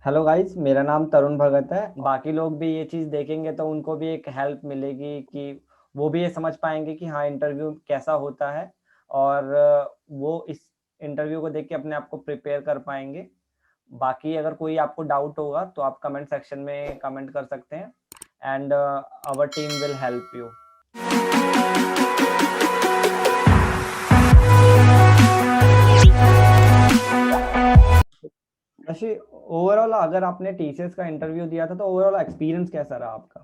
Hello guys, मेरा नाम तरुण भगत है। बाकी लोग भी ये चीज़ देखेंगे तो उनको भी एक हेल्प मिलेगी कि वो भी ये समझ पाएंगे कि हाँ, इंटरव्यू कैसा होता है। और वो इस इंटरव्यू को देख के अपने आप को प्रिपेयर कर पाएंगे। बाकी अगर कोई आपको डाउट होगा तो आप कमेंट सेक्शन में कमेंट कर सकते हैं, and our team will help you. वैसे ओवरऑल अगर आपने टीसीएस का इंटरव्यू दिया था तो ओवरऑल एक्सपीरियंस कैसा रहा आपका?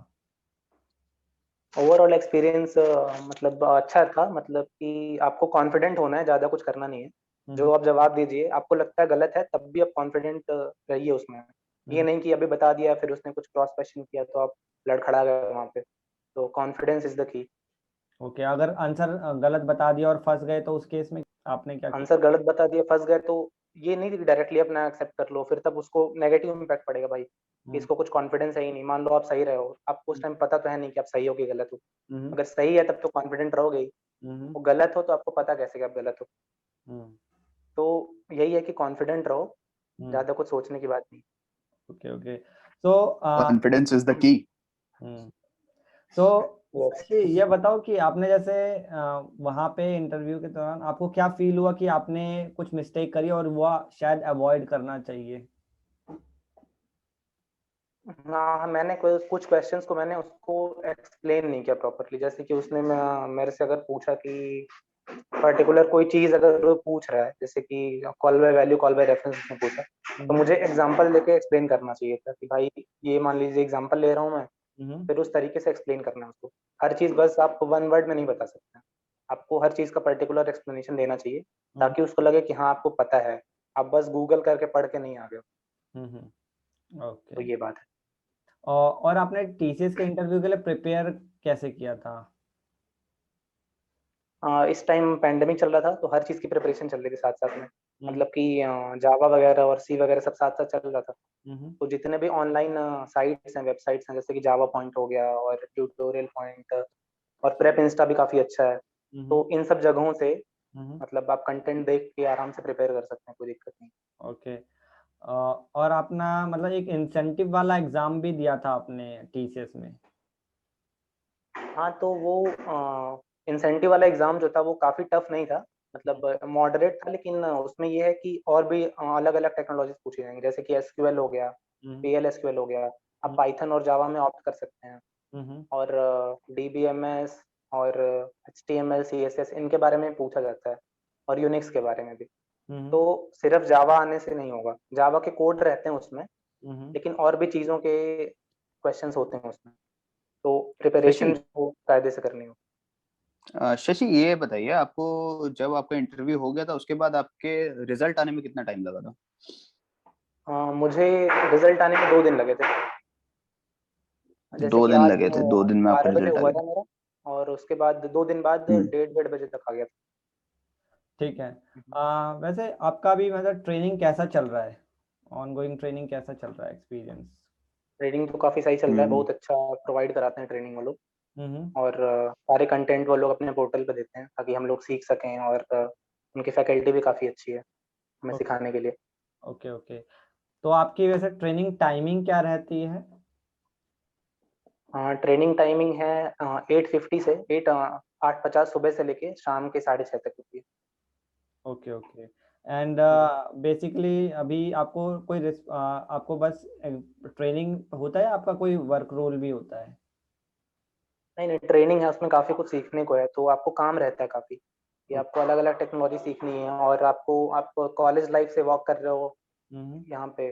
ओवरऑल एक्सपीरियंस मतलब अच्छा था। मतलब कि आपको कॉन्फिडेंट होना है, ज्यादा कुछ करना नहीं है। जो हम्म। आप जवाब दीजिए, आपको लगता है गलत है तब भी आप कॉन्फिडेंट रहिए उसमें। ये हम्म। नहीं कि अभी बता दिया फिर उसने कुछ क्रॉस क्वेश्चन किया तो आप लड़खड़ा गए वहां पे। तो confidence is the key. Okay, अगर आंसर गलत बता दिया और फंस गए तो उस केस में आपने क्या किया? आंसर गलत बता दिया, फंस गए तो ये नहीं कि डायरेक्टली अपना एक्सेप्ट कर लो, फिर तब उसको नेगेटिव इम्पैक्ट पड़ेगा भाई कि हम्म। इसको कुछ कॉन्फिडेंस है ही नहीं। मान लो आप सही रहे हो, आपको उस टाइम पता तो है नहीं कि आप सही हो कि गलत हो। हम्म। अगर सही है तब तो कॉन्फिडेंट रहोगे ही। हम्म। वो गलत हो तो आपको पता कैसे कि आप गलत हो। हम्म। तो यही है कि कॉन्फिडेंट रहो, हम्म। ज्यादा कुछ सोचने की बात नहीं। Okay okay. तो कॉन्फिडेंस इज द की। हम्म तो यस। शशि, ये बताओ कि आपने जैसे वहाँ पे इंटरव्यू के दौरान आपको क्या फील हुआ कि आपने कुछ मिस्टेक करी और वो शायद अवॉइड करना चाहिए? हाँ, मैंने कुछ क्वेश्चंस को मैंने उसको एक्सप्लेन नहीं किया प्रॉपरली। जैसे कि उसने मेरे से अगर पूछा कि पर्टिकुलर कोई चीज अगर वो पूछ रहा है, जैसे कि call by value, call by reference उसने पूछा, तो हम्म। मुझे एग्जांपल लेके एक्सप्लेन करना चाहिए था कि भाई ये मान लीजिए एग्जांपल ले रहा हूँ मैं। हम्म। फिर उस तरीके से एक्सप्लेन करना है उसको। हर चीज बस आप वन वर्ड में नहीं बता सकते। आपको हर चीज का पर्टिकुलर एक्सप्लेनेशन देना चाहिए हम्म। ताकि उसको लगे कि हाँ आपको पता है। आप बस गूगल करके पढ़ के नहीं आ गए हो। तो ओके। ये बात है। और आपने टीसीएस के इंटरव्यू के लिए प्रिपेयर कैसे किया था? इस टाइम पैंडेमिक चल रहा था तो हर चीज़ की प्रिपरेशन चल रही थी साथ साथ में। हम्म। मतलब कि जावा वगैरह और सी वगैरह सब साथ साथ चल रहा था। हम्म। तो जितने भी ऑनलाइन साइट्स हैं, वेबसाइट्स हैं, जैसे कि जावा पॉइंट हो गया और ट्यूटोरियल पॉइंट और प्रेप इंस्टा भी काफ़ी अच्छा है। हम्म। तो इन सब जगहों से हम्म। मतलब आप कंटेंट देख के आराम से प्रिपेयर कर सकते हैं, कोई दिक्कत नहीं। ओके। और अपना मतलब एक इंसेंटिव वाला एग्जाम भी दिया था आपने टीसीएस में? हाँ, तो वो इंसेंटिव वाला एग्जाम जो था वो काफ़ी टफ नहीं था। मतलब मॉडरेट था, लेकिन उसमें ये है कि और भी अलग अलग टेक्नोलॉजीज पूछी जाएंगी, जैसे कि एसक्यूएल हो गया, हम्म। पीएल एसक्यूएल हो गया। आप हम्म। पाइथन और जावा में ऑप्ट कर सकते हैं। हम्म। और डीबीएमएस और एचटीएमएल सीएसएस इनके बारे में पूछा जाता है, और यूनिक्स के बारे में भी। हम्म। तो सिर्फ जावा आने से नहीं होगा, जावा के कोड रहते हैं उसमें, हम्म। लेकिन और भी चीज़ों के क्वेश्चंस होते हैं उसमें। तो शशि प्रिपरेशन को कायदे से करनी हो। शशि ये बताइए, आपको जब आपका इंटरव्यू हो गया था उसके बाद आपके रिजल्ट आने में कितना टाइम लगा था? मुझे रिजल्ट आने में 2 दिन लगे थे। जैसे दो कि दिन आज लगे थे, 2 दिन में आपका 12 बजे रिजल्ट आ हुआ गया? था मेरा, और उसके बाद 2 दिन बाद हम्म। 1:30 बजे तक आ गया ठीक है। था। वैसे आपका भी मतलब ट्रेनिंग कैसा चल रहा है? ऑनगोइंग ट्रेनिंग कैसा चल रहा है, एक्सपीरियंस? ट्रेनिंग तो काफ़ी सही चल रहा है, हम्म। बहुत अच्छा प्रोवाइड कराते हैं ट्रेनिंग वो लोग। हम्म। और सारे कंटेंट वो लोग अपने पोर्टल पे देते हैं ताकि हम लोग सीख सकें। और उनकी फैकल्टी भी काफ़ी अच्छी है हमें सिखाने के लिए। Okay okay. तो आपकी वैसे ट्रेनिंग टाइमिंग क्या रहती है? ट्रेनिंग टाइमिंग है 8:50 से 8:50 सुबह से लेके शाम के 6:30 तक होती है। Okay okay. And hmm. Basically अभी आपको आपको बस ट्रेनिंग होता है, आपका कोई वर्क रोल भी होता है? नहीं नहीं, ट्रेनिंग है, उसमें काफ़ी कुछ सीखने को है, तो आपको काम रहता है काफ़ी कि ओके। आपको अलग अलग टेक्नोलॉजी सीखनी है। और आप कॉलेज लाइफ से वॉक कर रहे हो हम्म। यहाँ पे,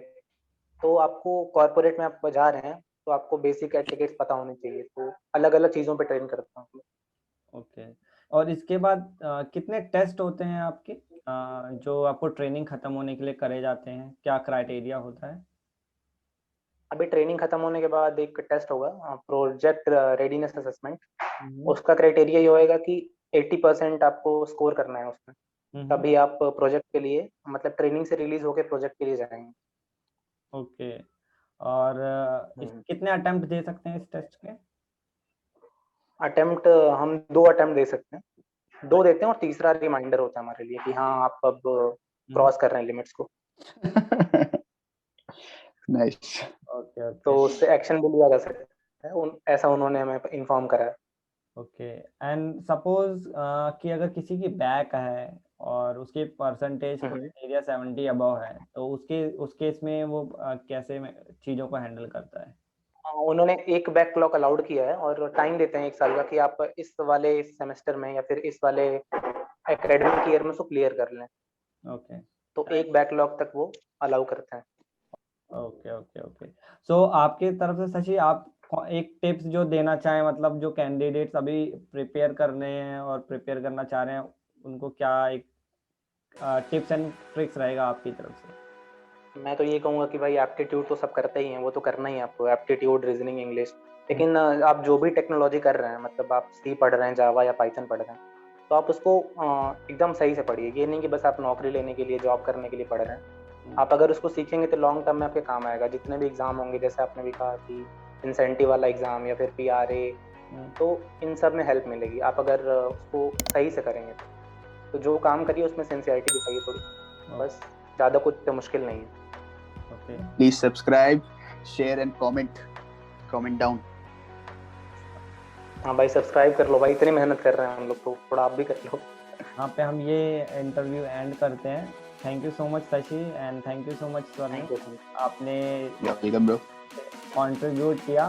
तो आपको कॉर्पोरेट में आप जा रहे हैं, तो आपको बेसिक एटिकेट्स पता होने चाहिए। तो अलग अलग चीज़ों पे ट्रेन करता हूँ। ओके। और इसके बाद कितने टेस्ट होते हैं आपके, जो आपको ट्रेनिंग खत्म होने के लिए करे जाते हैं? क्या क्राइटेरिया होता है? अभी ट्रेनिंग खत्म होने के बाद एक टेस्ट होगा, प्रोजेक्ट रेडीनेस असेसमेंट। हम्म। उसका क्राइटेरिया ये होएगा कि 80% आपको स्कोर करना है उसमें, हम्म। तभी आप प्रोजेक्ट के लिए, मतलब ट्रेनिंग से रिलीज होकर प्रोजेक्ट के लिए जाएंगे। ओके। और इस हम्म। कितने अटेम्प्ट दे सकते हैं इस टेस्ट के? अटेम्प्ट हम 2 अटेम्प्ट दे सकते हैं, 2 देते हैं, और तीसरा रिमाइंडर होता है हमारे लिए कि हाँ आप अब हम्म। क्रॉस कर रहे हैं लिमिट्स को। नाइस। ओके, तो ओके, उससे एक्शन भी लिया जा सकता है, ऐसा उन्होंने हमें इन्फॉर्म करा है। ओके। एंड सपोज़ कि अगर किसी की बैक है और उसकी परसेंटेज क्राइटेरिया 70 अबव है, तो उस केस में वो कैसे में चीज़ों को हैंडल करता है? उन्होंने एक बैकलॉग अलाउड किया है और टाइम देते हैं 1 साल का कि आप इस वाले सेमेस्टर में या फिर इस वाले एकेडमिक ईयर में उसको क्लियर कर लें। ओके, तो एक बैकलॉग तक वो अलाउ करते हैं। Okay, okay, okay. सो आपकी तरफ से शशि आप एक टिप्स जो देना चाहें, मतलब जो कैंडिडेट्स अभी प्रिपेयर कर रहे हैं और प्रिपेयर करना चाह रहे हैं, उनको क्या एक टिप्स एंड ट्रिक्स रहेगा आपकी तरफ से? मैं तो ये कहूँगा कि भाई एप्टीट्यूड तो सब करते ही हैं, वो तो करना ही है आपको, एप्टीट्यूड, रीजनिंग, इंग्लिश। लेकिन आप जो भी टेक्नोलॉजी कर रहे हैं, मतलब आप सी पढ़ रहे हैं, जावा या पाइथन पढ़ रहे हैं, तो आप उसको एकदम सही से पढ़िए। ये नहीं कि बस आप नौकरी लेने के लिए, जॉब करने के लिए पढ़ रहे हैं। आप अगर उसको सीखेंगे तो लॉन्ग टर्म में आपके काम आएगा। जितने भी एग्जाम होंगे, जैसे आपने भी कहा कि इंसेंटिव वाला एग्जाम या फिर PRA, तो इन सब में हेल्प मिलेगी आप अगर उसको सही से करेंगे। तो जो काम करिए उसमें सिंसियरिटी दिखाइए थोड़ी, बस। ज़्यादा कुछ मुश्किल नहीं है। Okay, please subscribe, share and comment down. हाँ भाई, सब्सक्राइब कर लो भाई, इतनी मेहनत कर रहे हैं हम लोग, तो थोड़ा आप भी कर लो। यहाँ पे हम ये इंटरव्यू एंड करते हैं। Thank you so much Shashi and thank you so much स्वर्णिम, थैंक यू। आपने वेलकम ब्रो। कंट्रीब्यूट किया